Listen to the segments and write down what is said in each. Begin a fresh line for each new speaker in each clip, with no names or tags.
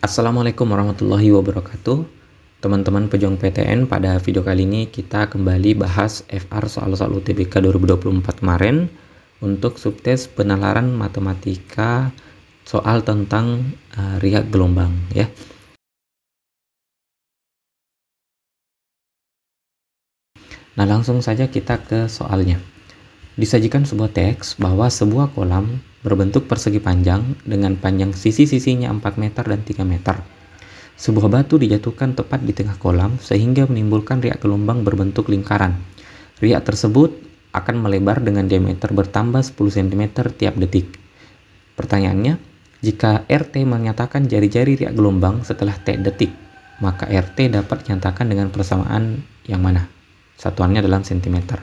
Assalamualaikum warahmatullahi wabarakatuh. Teman-teman pejuang PTN, pada video kali ini kita kembali bahas FR soal-soal UTBK 2024 kemarin untuk subtes penalaran matematika soal tentang riak gelombang ya. Nah, langsung saja kita ke soalnya. Disajikan sebuah teks bahwa sebuah kolam berbentuk persegi panjang dengan panjang sisi-sisinya 4 meter dan 3 meter. Sebuah batu dijatuhkan tepat di tengah kolam sehingga menimbulkan riak gelombang berbentuk lingkaran. Riak tersebut akan melebar dengan diameter bertambah 10 cm tiap detik. Pertanyaannya, jika RT menyatakan jari-jari riak gelombang setelah T detik, maka RT dapat dinyatakan dengan persamaan yang mana? Satuannya dalam sentimeter.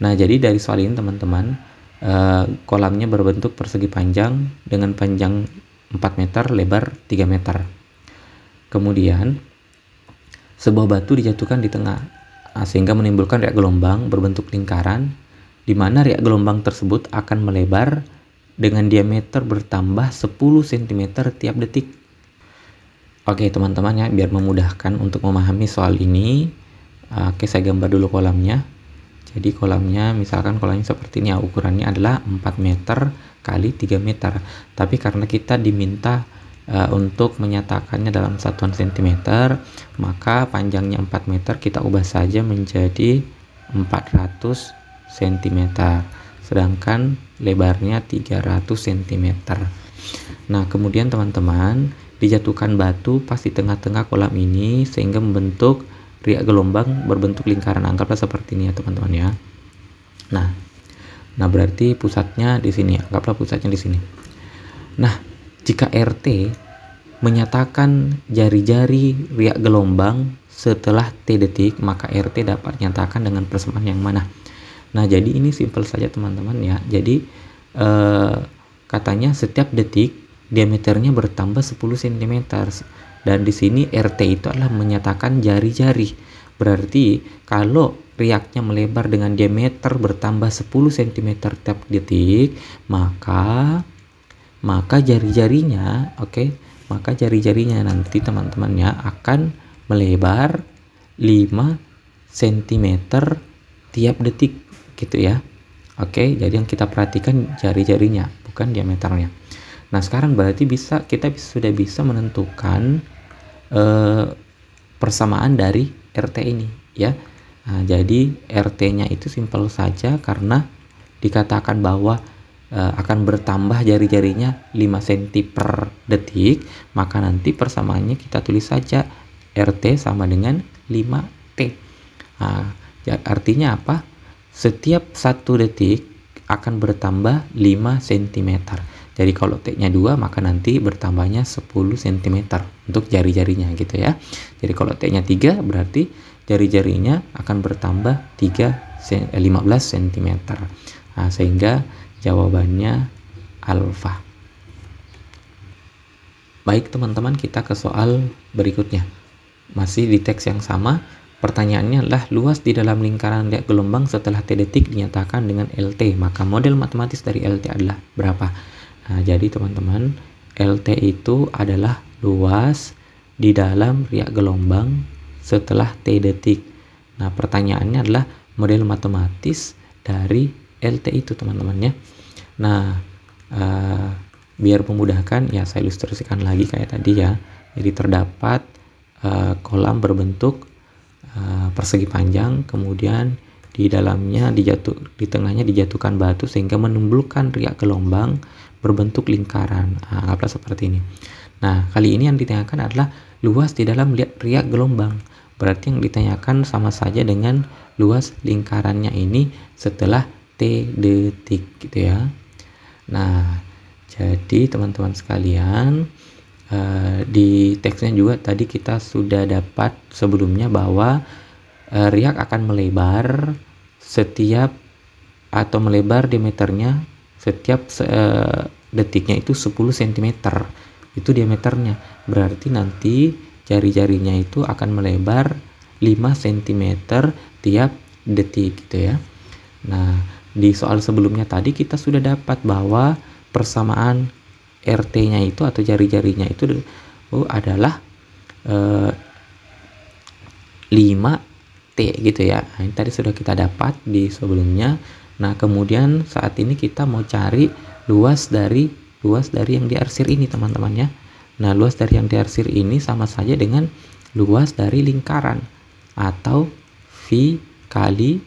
Nah, jadi dari soal ini teman-teman, kolamnya berbentuk persegi panjang dengan panjang 4 meter, lebar 3 meter. Kemudian, sebuah batu dijatuhkan di tengah, sehingga menimbulkan riak gelombang berbentuk lingkaran, di mana riak gelombang tersebut akan melebar dengan diameter bertambah 10 cm tiap detik. Oke teman-teman ya, biar memudahkan untuk memahami soal ini, oke saya gambar dulu kolamnya. Jadi kolamnya, misalkan kolamnya seperti ini ya, ukurannya adalah 4 meter kali 3 meter. Tapi karena kita diminta untuk menyatakannya dalam satuan sentimeter, maka panjangnya 4 meter kita ubah saja menjadi 400 cm. Sedangkan lebarnya 300 cm. Nah, kemudian teman-teman, dijatuhkan batu pas di tengah-tengah kolam ini sehingga membentuk riak gelombang berbentuk lingkaran. Anggaplah seperti ini ya teman-teman ya. Nah berarti pusatnya di sini. Anggaplah pusatnya di sini. Nah, jika RT menyatakan jari-jari riak gelombang setelah T detik, maka RT dapat dinyatakan dengan persamaan yang mana? Nah, jadi ini simpel saja teman-teman ya. Jadi katanya setiap detik diameternya bertambah 10 cm. Dan di sini RT itu adalah menyatakan jari-jari. Berarti kalau riaknya melebar dengan diameter bertambah 10 cm tiap detik, maka jari-jarinya, maka jari-jarinya nanti teman-teman ya akan melebar 5 cm tiap detik gitu ya. Jadi yang kita perhatikan jari-jarinya, bukan diameternya. Nah, sekarang berarti kita sudah bisa menentukan persamaan dari RT ini ya. Nah, jadi RT-nya itu simpel saja karena dikatakan bahwa akan bertambah jari-jarinya 5 cm per detik, maka nanti persamaannya kita tulis saja RT sama dengan 5T. Nah, artinya apa? Setiap 1 detik akan bertambah 5 cm. Jadi kalau T-nya 2, maka nanti bertambahnya 10 cm untuk jari-jarinya gitu ya. Jadi kalau T-nya 3, berarti jari-jarinya akan bertambah 15 cm. Nah, sehingga jawabannya alfa. Baik teman-teman, kita ke soal berikutnya. Masih di teks yang sama. Pertanyaannya adalah luas di dalam lingkaran riak gelombang setelah T detik dinyatakan dengan LT. Maka model matematis dari LT adalah berapa? Nah, jadi teman-teman, LT itu adalah luas di dalam riak gelombang setelah T detik. Nah, pertanyaannya adalah model matematis dari LT itu teman-teman ya. Nah, biar memudahkan ya saya ilustrasikan lagi kayak tadi ya. Jadi terdapat kolam berbentuk persegi panjang, kemudian di dalamnya di tengahnya dijatuhkan batu sehingga menimbulkan riak gelombang berbentuk lingkaran. Anggaplah seperti ini. Nah, kali ini yang ditanyakan adalah luas di dalam riak gelombang. Berarti yang ditanyakan sama saja dengan luas lingkarannya ini setelah T detik gitu ya. Nah, jadi teman-teman sekalian, di teksnya juga tadi kita sudah dapat sebelumnya bahwa riak akan melebar setiap atau melebar diameternya setiap detiknya itu 10 cm. Itu diameternya. Berarti nanti jari-jarinya itu akan melebar 5 cm tiap detik gitu ya. Nah, di soal sebelumnya tadi kita sudah dapat bahwa persamaan RT-nya itu atau jari-jarinya itu adalah 5T gitu ya. Nah, ini tadi sudah kita dapat di sebelumnya. Nah, kemudian saat ini kita mau cari luas dari yang diarsir ini, teman-teman ya. Nah, luas dari yang diarsir ini sama saja dengan luas dari lingkaran, atau V kali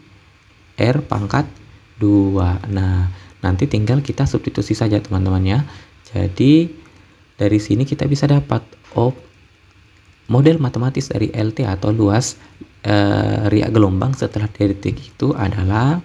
R pangkat 2. Nah, nanti tinggal kita substitusi saja, teman-teman ya. Jadi dari sini kita bisa dapat model matematis dari LT atau luas riak gelombang setelah detik itu adalah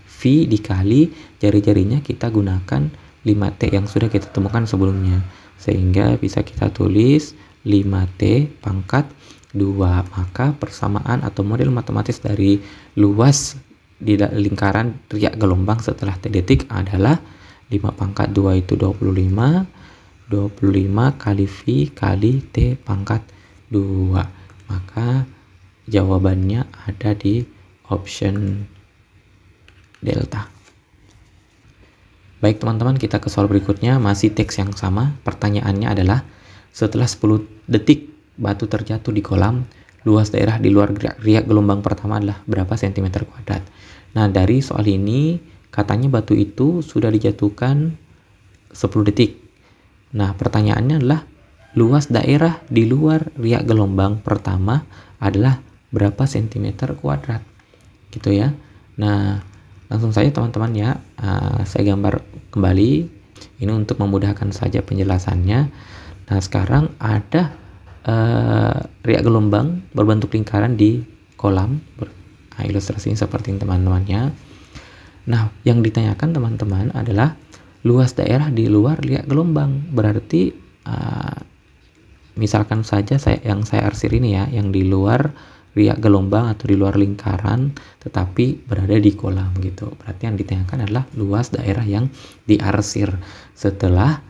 V dikali jari-jarinya kita gunakan 5T yang sudah kita temukan sebelumnya, sehingga bisa kita tulis 5T pangkat 2. Maka persamaan atau model matematis dari luas di lingkaran riak gelombang setelah T detik adalah 5 pangkat 2 itu 25 kali V kali T pangkat 2. Maka jawabannya ada di option delta. Baik teman-teman, kita ke soal berikutnya, masih teks yang sama. Pertanyaannya adalah, setelah 10 detik batu terjatuh di kolam, luas daerah di luar riak gelombang pertama adalah berapa cm²? Nah, dari soal ini katanya batu itu sudah dijatuhkan 10 detik. Nah, pertanyaannya adalah luas daerah di luar riak gelombang pertama adalah berapa cm², gitu ya. Nah, langsung saja teman-teman ya, saya gambar kembali ini untuk memudahkan saja penjelasannya. Nah, sekarang ada riak gelombang berbentuk lingkaran di kolam. Nah, ilustrasinya seperti ini teman-temannya. Nah, yang ditanyakan teman-teman adalah luas daerah di luar riak gelombang. Berarti misalkan saja yang saya arsir ini ya, yang di luar riak gelombang atau di luar lingkaran tetapi berada di kolam gitu. Berarti yang ditanyakan adalah luas daerah yang diarsir setelah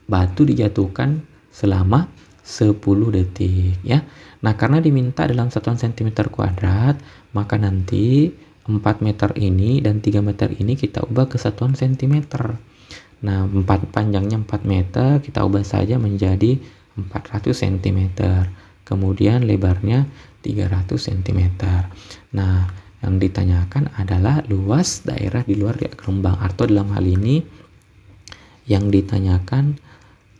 batu dijatuhkan selama 10 detik ya. Nah, karena diminta dalam satuan cm², maka nanti 4 meter ini dan 3 meter ini kita ubah ke satuan cm. Nah, panjangnya 4 meter kita ubah saja menjadi 400 cm. Kemudian lebarnya 300 cm. Nah, yang ditanyakan adalah luas daerah di luar riak gelombang, atau dalam hal ini yang ditanyakan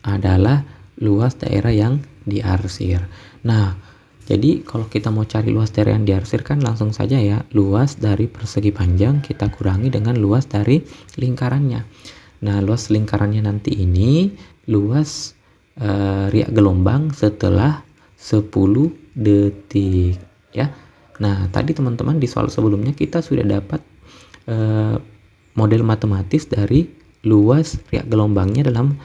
adalah luas daerah yang diarsir. Nah, jadi kalau kita mau cari luas daerah yang diarsir kan langsung saja ya, luas dari persegi panjang kita kurangi dengan luas dari lingkarannya. Nah, luas lingkarannya nanti ini luas riak gelombang setelah 10 detik ya. Nah, tadi teman-teman di soal sebelumnya kita sudah dapat model matematis dari luas riak gelombangnya dalam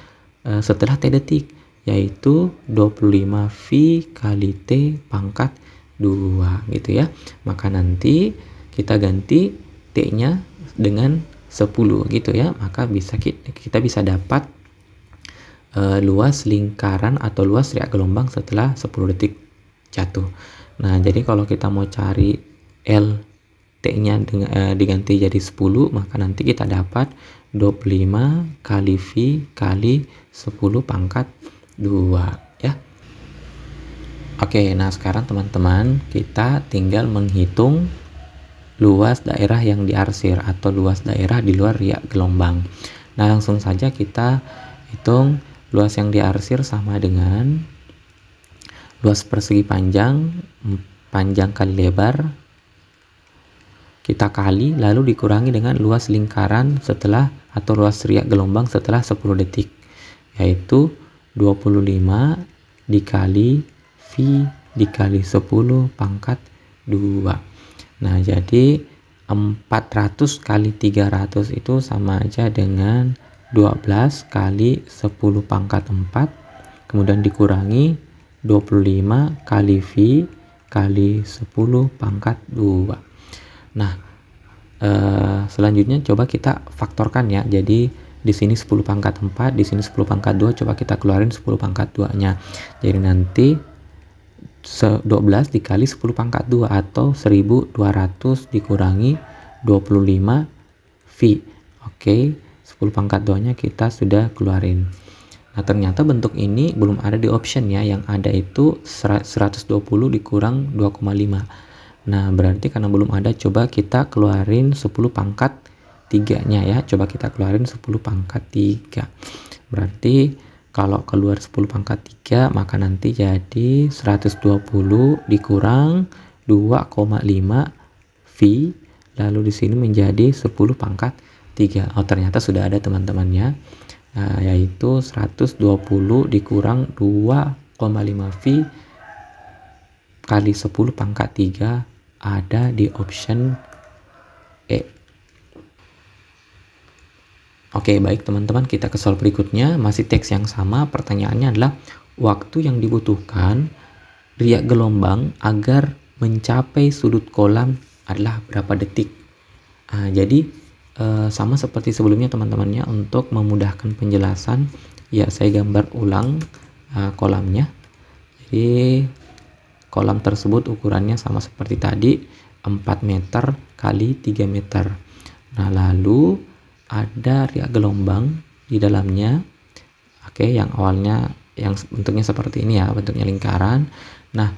setelah T detik, yaitu 25V kali T pangkat 2 gitu ya. Maka nanti kita ganti T-nya dengan 10 gitu ya. Maka kita bisa dapat luas lingkaran atau luas riak gelombang setelah 10 detik jatuh. Nah, jadi kalau kita mau cari LT-nya diganti jadi 10, maka nanti kita dapat 25 kali V kali 10 pangkat 2 ya. Oke, nah sekarang teman-teman kita tinggal menghitung luas daerah yang diarsir atau luas daerah di luar riak gelombang. Nah, langsung saja kita hitung luas yang diarsir sama dengan luas persegi panjang kali lebar, kita kali lalu dikurangi dengan luas lingkaran setelah atau luas riak gelombang setelah 10 detik, yaitu 25 dikali V dikali 10 pangkat 2. Nah, jadi 400 kali 300 itu sama aja dengan 12 kali 10 pangkat 4, kemudian dikurangi 25 kali V kali 10 pangkat 2. Nah, selanjutnya coba kita faktorkan ya. Jadi di sini 10 pangkat 4, di sini 10 pangkat 2, coba kita keluarin 10 pangkat 2-nya. Jadi nanti 12 dikali 10 pangkat 2 atau 1200 dikurangi 25 V. Oke, 10 pangkat 2-nya kita sudah keluarin. Nah, ternyata bentuk ini belum ada di option ya, yang ada itu 120 dikurang 2,5. Nah, berarti karena belum ada, coba kita keluarin 10 pangkat 3-nya ya. Coba kita keluarin 10 pangkat 3. Berarti kalau keluar 10 pangkat 3, maka nanti jadi 120 dikurang 2,5 V, lalu di sini menjadi 10 pangkat 3. Oh, ternyata sudah ada teman-temannya. Yaitu 120 dikurang 2,5 V kali 10 pangkat 3 ada di option E. Oke, baik teman-teman, kita ke soal berikutnya. Masih teks yang sama. Pertanyaannya adalah waktu yang dibutuhkan riak gelombang agar mencapai sudut kolam adalah berapa detik. Jadi sama seperti sebelumnya teman-temannya, untuk memudahkan penjelasan ya saya gambar ulang kolamnya. Jadi kolam tersebut ukurannya sama seperti tadi, 4 meter kali 3 meter. Nah, lalu ada riak gelombang di dalamnya. Oke, yang awalnya yang bentuknya seperti ini ya, bentuknya lingkaran. Nah,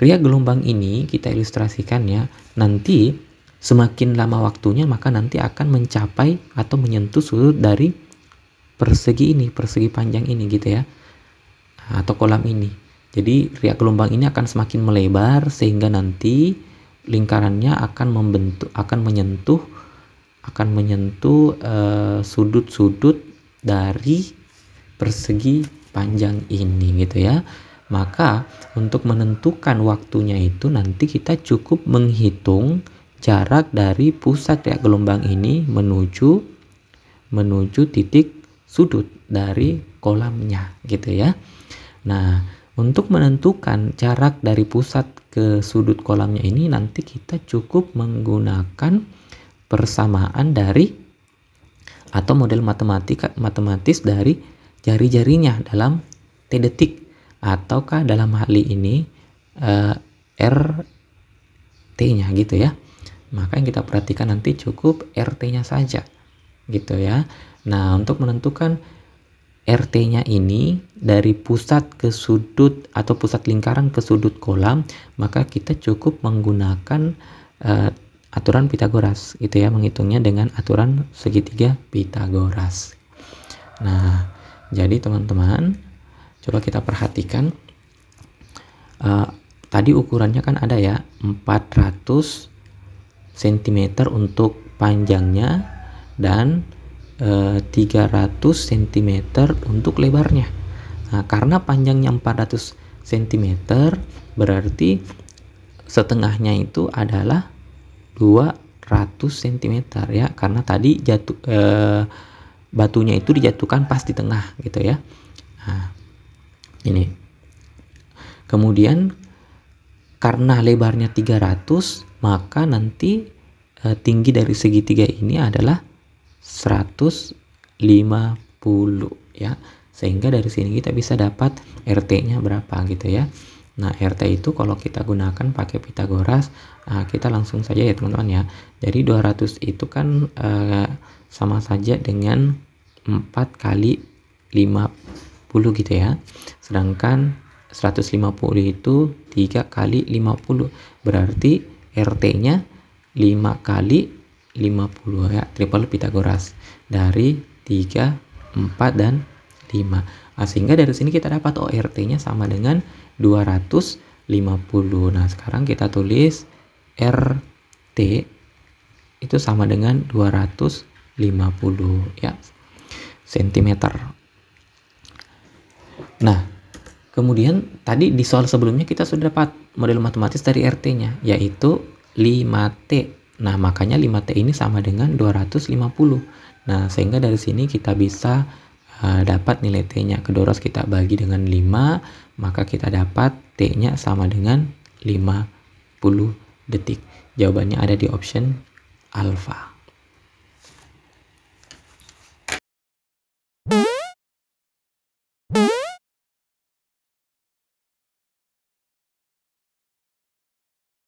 riak gelombang ini kita ilustrasikan ya, nanti semakin lama waktunya maka nanti akan mencapai atau menyentuh sudut dari persegi ini, persegi panjang ini gitu ya, atau kolam ini. Jadi riak gelombang ini akan semakin melebar sehingga nanti lingkarannya akan menyentuh sudut-sudut dari persegi panjang ini gitu ya. Maka untuk menentukan waktunya itu nanti kita cukup menghitung jarak dari pusat riak gelombang ini menuju titik sudut dari kolamnya gitu ya. Nah, untuk menentukan jarak dari pusat ke sudut kolamnya ini nanti kita cukup menggunakan persamaan dari atau model matematis dari jari-jarinya dalam T detik, ataukah dalam hal ini RT-nya gitu ya. Maka yang kita perhatikan nanti cukup RT-nya saja gitu ya. Nah, untuk menentukan RT-nya ini dari pusat ke sudut atau pusat lingkaran ke sudut kolam, maka kita cukup menggunakan aturan Pitagoras gitu ya, menghitungnya dengan aturan segitiga Pitagoras. Nah, jadi teman-teman coba kita perhatikan, tadi ukurannya kan ada ya 400 cm untuk panjangnya dan 300 cm untuk lebarnya. Nah, karena panjangnya 400 cm berarti setengahnya itu adalah 200 cm ya, karena tadi batunya itu dijatuhkan pas di tengah gitu ya. Nah, ini kemudian karena lebarnya 300, maka nanti tinggi dari segitiga ini adalah 150 ya. Sehingga dari sini kita bisa dapat RT-nya berapa gitu ya. Nah, RT itu kalau kita gunakan pakai Pitagoras, kita langsung saja ya teman-teman ya. Jadi 200 itu kan sama saja dengan 4 kali 50 gitu ya. Sedangkan 150 itu 3 kali 50, berarti RT-nya 5 kali 50 ya, triple Pitagoras dari 3, 4, dan 5. Sehingga dari sini kita dapat RT-nya sama dengan 250. Nah, sekarang kita tulis RT itu sama dengan 250 ya, cm. Nah, kemudian tadi di soal sebelumnya kita sudah dapat model matematis dari RT-nya, yaitu 5T. Nah, makanya 5T ini sama dengan 250. Nah, sehingga dari sini kita bisa dapat nilai T-nya. Kedua harus kita bagi dengan 5, maka kita dapat T-nya sama dengan 50 detik. Jawabannya ada di option alpha.